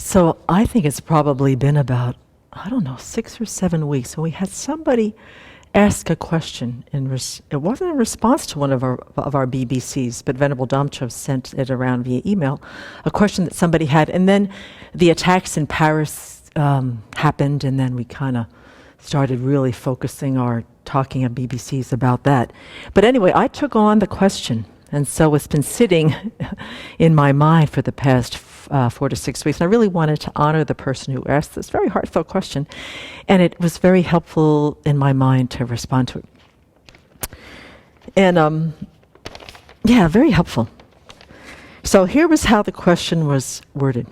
So I think it's probably been about, I don't know, 6 or 7 weeks. And we had somebody ask a question. It wasn't in response to one of our BBCs, but Venerable Damcho sent it around via email, a question that somebody had. And then the attacks in Paris happened, and then we kind of started really focusing our talking at BBCs about that. But anyway, I took on the question. And so it's been sitting in my mind for the past 4 to 6 weeks. And I really wanted to honor the person who asked this very heartfelt question. And it was very helpful in my mind to respond to it. And yeah, very helpful. So here was how the question was worded.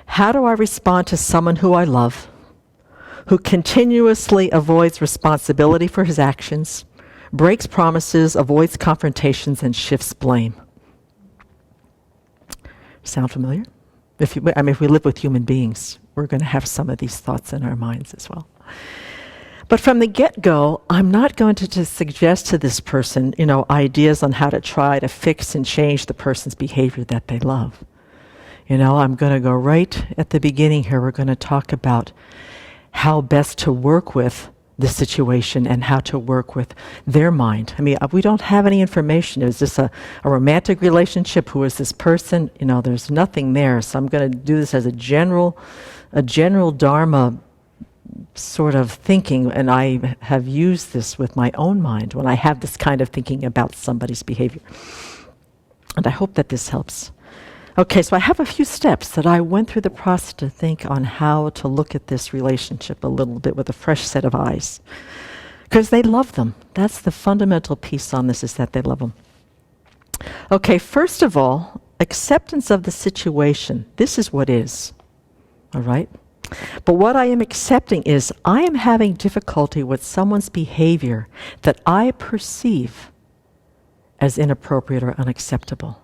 How do I respond to someone who I love, who continuously avoids responsibility for his actions, breaks promises, avoids confrontations, and shifts blame? Sound familiar? If we live with human beings, we're going to have some of these thoughts in our minds as well. But from the get-go, I'm not going to just suggest to this person, ideas on how to try to fix and change the person's behavior that they love. I'm going to go right at the beginning here. We're going to talk about how best to work with the situation and how to work with their mind. We don't have any information. Is this a romantic relationship? Who is this person? There's nothing there. So I'm going to do this as a general Dharma sort of thinking, and I have used this with my own mind when I have this kind of thinking about somebody's behavior. And I hope that this helps. Okay, so I have a few steps that I went through the process to think on how to look at this relationship a little bit with a fresh set of eyes. Because they love them. That's the fundamental piece on this, is that they love them. Okay, first of all, acceptance of the situation. This is what is. All right? But what I am accepting is I am having difficulty with someone's behavior that I perceive as inappropriate or unacceptable.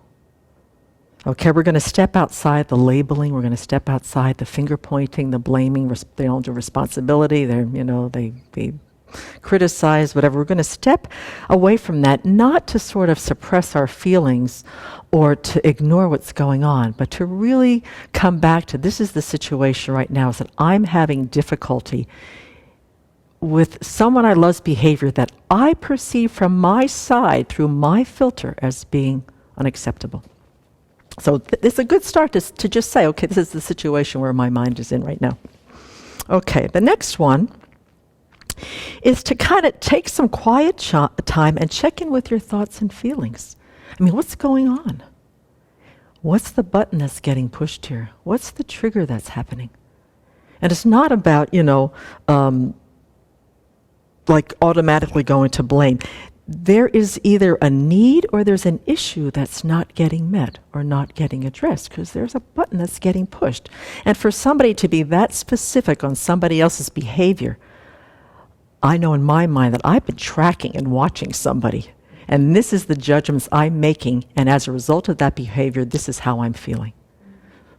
Okay, we're going to step outside the labeling. We're going to step outside the finger pointing, the blaming. They don't do responsibility. They criticize, whatever. We're going to step away from that, not to sort of suppress our feelings or to ignore what's going on, but to really come back to, this is the situation right now, is that I'm having difficulty with someone I love's behavior that I perceive from my side through my filter as being unacceptable. So it's a good start to just say, okay, this is the situation where my mind is in right now. Okay, the next one is to kind of take some quiet time and check in with your thoughts and feelings. What's going on? What's the button that's getting pushed here? What's the trigger that's happening? And it's not about, like automatically going to blame. There is either a need or there's an issue that's not getting met or not getting addressed, because there's a button that's getting pushed. And for somebody to be that specific on somebody else's behavior, I know in my mind that I've been tracking and watching somebody, and this is the judgments I'm making, and as a result of that behavior, this is how I'm feeling.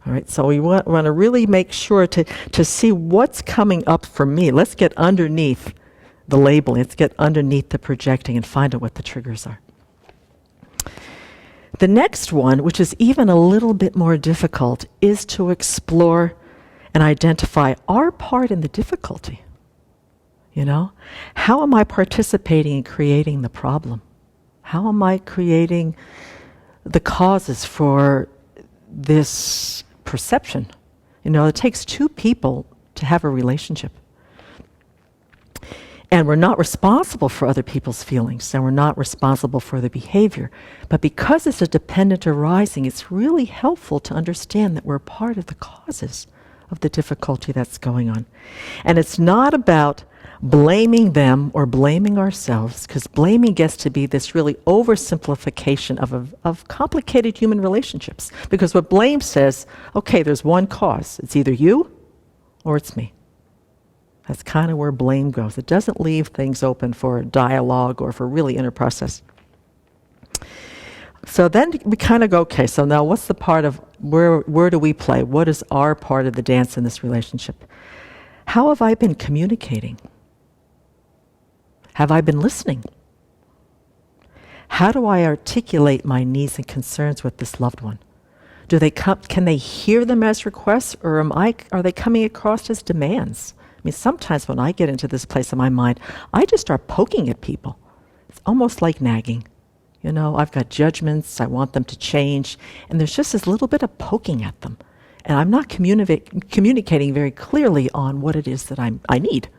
All right, so we want to really make sure to see what's coming up for me. Let's get underneath the labeling. Let's get underneath the projecting and find out what the triggers are. The next one, which is even a little bit more difficult, is to explore and identify our part in the difficulty. How am I participating in creating the problem? How am I creating the causes for this perception? It takes two people to have a relationship. And we're not responsible for other people's feelings, and we're not responsible for their behavior. But because it's a dependent arising, it's really helpful to understand that we're part of the causes of the difficulty that's going on. And it's not about blaming them or blaming ourselves, because blaming gets to be this really oversimplification of complicated human relationships. Because what blame says, okay, there's one cause. It's either you or it's me. That's kind of where blame goes. It doesn't leave things open for dialogue or for really inner process. So then we kind of go, okay, so now what's the part of, where do we play? What is our part of the dance in this relationship? How have I been communicating? Have I been listening? How do I articulate my needs and concerns with this loved one? Can they hear them as requests, or are they coming across as demands? I mean, sometimes when I get into this place in my mind, I just start poking at people. It's almost like nagging. I've got judgments, I want them to change, and there's just this little bit of poking at them. And I'm not communicating very clearly on what it is that I need.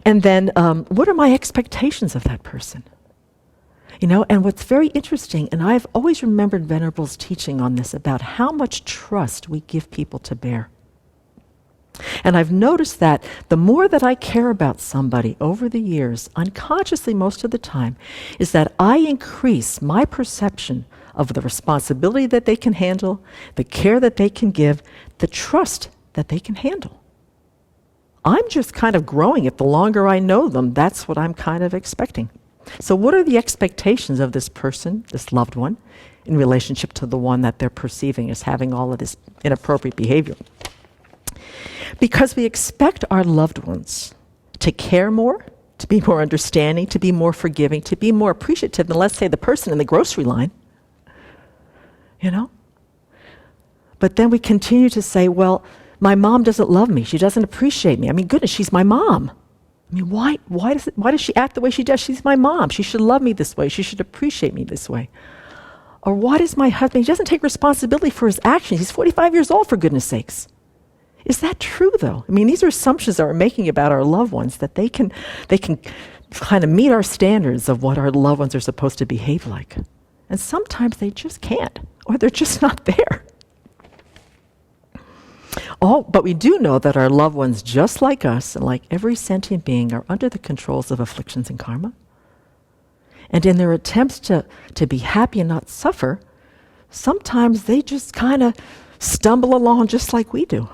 And then, what are my expectations of that person? And what's very interesting, and I've always remembered Venerable's teaching on this about how much trust we give people to bear. And I've noticed that the more that I care about somebody over the years, unconsciously most of the time, is that I increase my perception of the responsibility that they can handle, the care that they can give, the trust that they can handle. I'm just kind of growing it. The longer I know them, that's what I'm kind of expecting. So what are the expectations of this person, this loved one, in relationship to the one that they're perceiving as having all of this inappropriate behavior? Because we expect our loved ones to care more, to be more understanding, to be more forgiving, to be more appreciative than, let's say, the person in the grocery line. But then we continue to say, well, my mom doesn't love me. She doesn't appreciate me. I mean, goodness, she's my mom. I mean, why does she act the way she does? She's my mom. She should love me this way. She should appreciate me this way. Or why does my husband, he doesn't take responsibility for his actions. He's 45 years old, for goodness sakes. Is that true, though? I mean, these are assumptions that we're making about our loved ones, that they can kind of meet our standards of what our loved ones are supposed to behave like. And sometimes they just can't, or they're just not there. But we do know that our loved ones, just like us, and like every sentient being, are under the controls of afflictions and karma. And in their attempts to be happy and not suffer, sometimes they just kind of stumble along just like we do.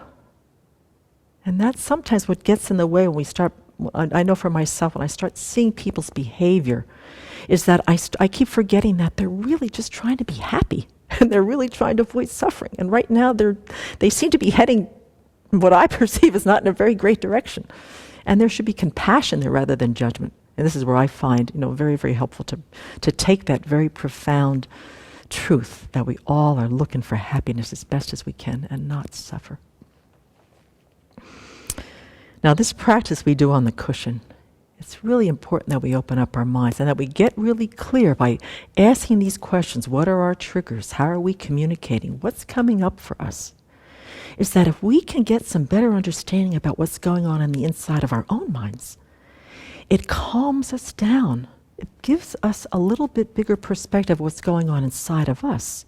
And that's sometimes what gets in the way when we start, I know for myself, when I start seeing people's behavior, is that I keep forgetting that they're really just trying to be happy. And they're really trying to avoid suffering. And right now, they seem to be heading what I perceive as not in a very great direction. And there should be compassion there rather than judgment. And this is where I find, very, very helpful to take that very profound truth that we all are looking for happiness as best as we can and not suffer. Now, this practice we do on the cushion, it's really important that we open up our minds and that we get really clear by asking these questions. What are our triggers? How are we communicating? What's coming up for us? Is that if we can get some better understanding about what's going on the inside of our own minds, it calms us down. It gives us a little bit bigger perspective of what's going on inside of us.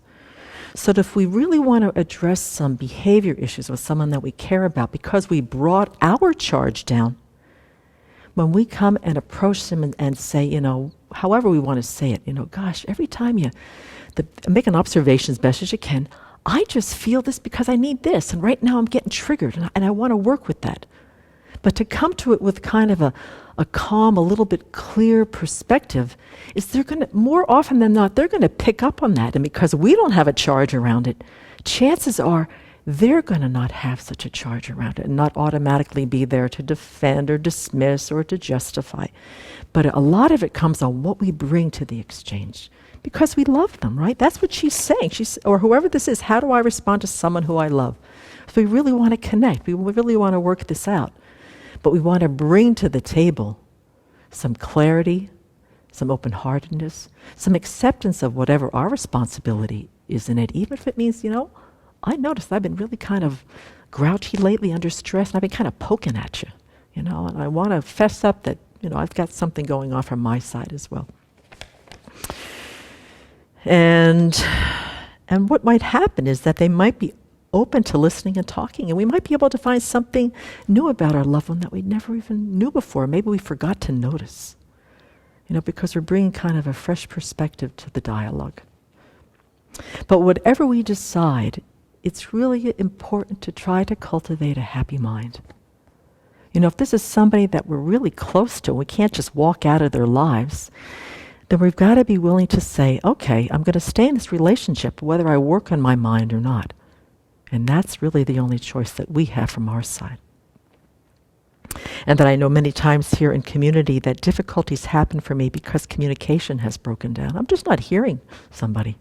So that if we really want to address some behavior issues with someone that we care about because we brought our charge down, when we come and approach them and say, however we want to say it, gosh, every time you make an observation as best as you can, I just feel this because I need this, and right now I'm getting triggered, and I want to work with that. But to come to it with kind of a calm, a little bit clear perspective, is they're going to, more often than not, they're going to pick up on that. And because we don't have a charge around it, chances are they're going to not have such a charge around it and not automatically be there to defend or dismiss or to justify. But a lot of it comes on what we bring to the exchange. Because we love them, right? That's what she's saying. Or whoever this is, how do I respond to someone who I love? So we really want to connect. We really want to work this out. But we want to bring to the table some clarity, some open-heartedness, some acceptance of whatever our responsibility is in it, even if it means, I noticed I've been really kind of grouchy lately, under stress, and I've been kind of poking at you, and I want to fess up that, I've got something going on from my side as well. And what might happen is that they might be open to listening and talking, and we might be able to find something new about our loved one that we never even knew before. Maybe we forgot to notice, because we're bringing kind of a fresh perspective to the dialogue. But whatever we decide, it's really important to try to cultivate a happy mind. If this is somebody that we're really close to, we can't just walk out of their lives, then we've got to be willing to say, okay, I'm going to stay in this relationship whether I work on my mind or not. And that's really the only choice that we have from our side. And that I know many times here in community that difficulties happen for me because communication has broken down. I'm just not hearing somebody.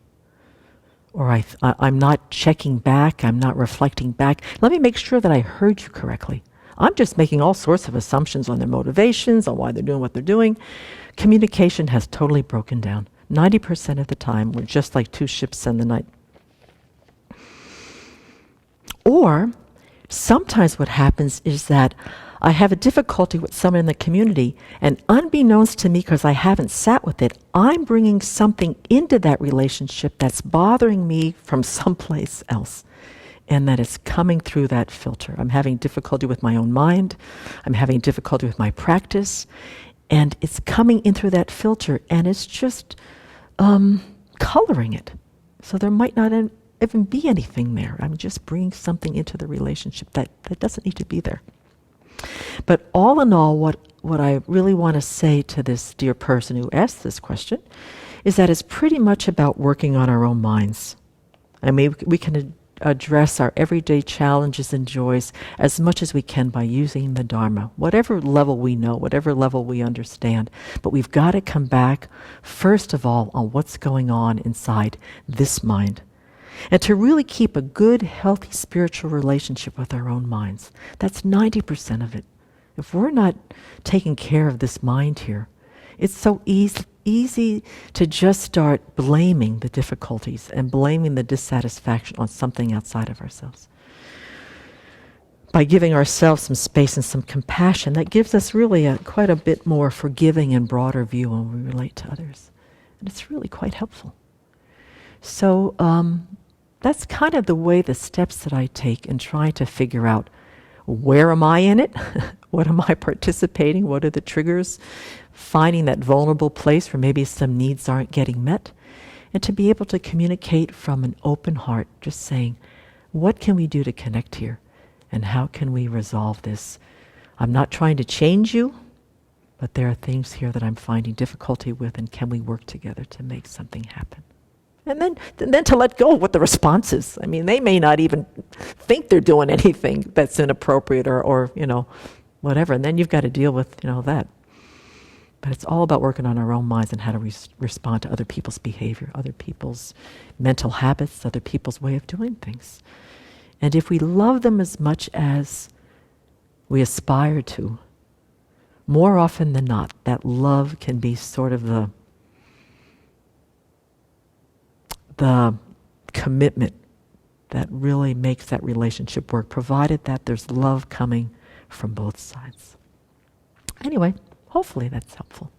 or I'm not checking back, I'm not reflecting back. Let me make sure that I heard you correctly. I'm just making all sorts of assumptions on their motivations, on why they're doing what they're doing. Communication has totally broken down. 90% of the time, we're just like two ships in the night. Or sometimes what happens is that I have a difficulty with someone in the community, and unbeknownst to me, because I haven't sat with it, I'm bringing something into that relationship that's bothering me from someplace else, and that is coming through that filter. I'm having difficulty with my own mind, I'm having difficulty with my practice, and it's coming in through that filter, and it's just coloring it. So there might not even be anything there. I'm just bringing something into the relationship that doesn't need to be there. But all in all, what I really want to say to this dear person who asked this question is that it's pretty much about working on our own minds. I mean, we can address our everyday challenges and joys as much as we can by using the Dharma, whatever level we know, whatever level we understand. But we've got to come back, first of all, on what's going on inside this mind. And to really keep a good, healthy spiritual relationship with our own minds. That's 90% of it. If we're not taking care of this mind here, it's so easy to just start blaming the difficulties and blaming the dissatisfaction on something outside of ourselves. By giving ourselves some space and some compassion, that gives us really quite a bit more forgiving and broader view when we relate to others. And it's really quite helpful. So that's kind of the way, the steps that I take in trying to figure out, where am I in it? What am I participating? What are the triggers? Finding that vulnerable place where maybe some needs aren't getting met. And to be able to communicate from an open heart, just saying, what can we do to connect here? And how can we resolve this? I'm not trying to change you, but there are things here that I'm finding difficulty with, and can we work together to make something happen? And then to let go of what the response is. I mean, they may not even think they're doing anything that's inappropriate or whatever. And then you've got to deal with, that. But it's all about working on our own minds and how to respond to other people's behavior, other people's mental habits, other people's way of doing things. And if we love them as much as we aspire to, more often than not, that love can be sort of the commitment that really makes that relationship work, provided that there's love coming from both sides. Anyway, hopefully that's helpful.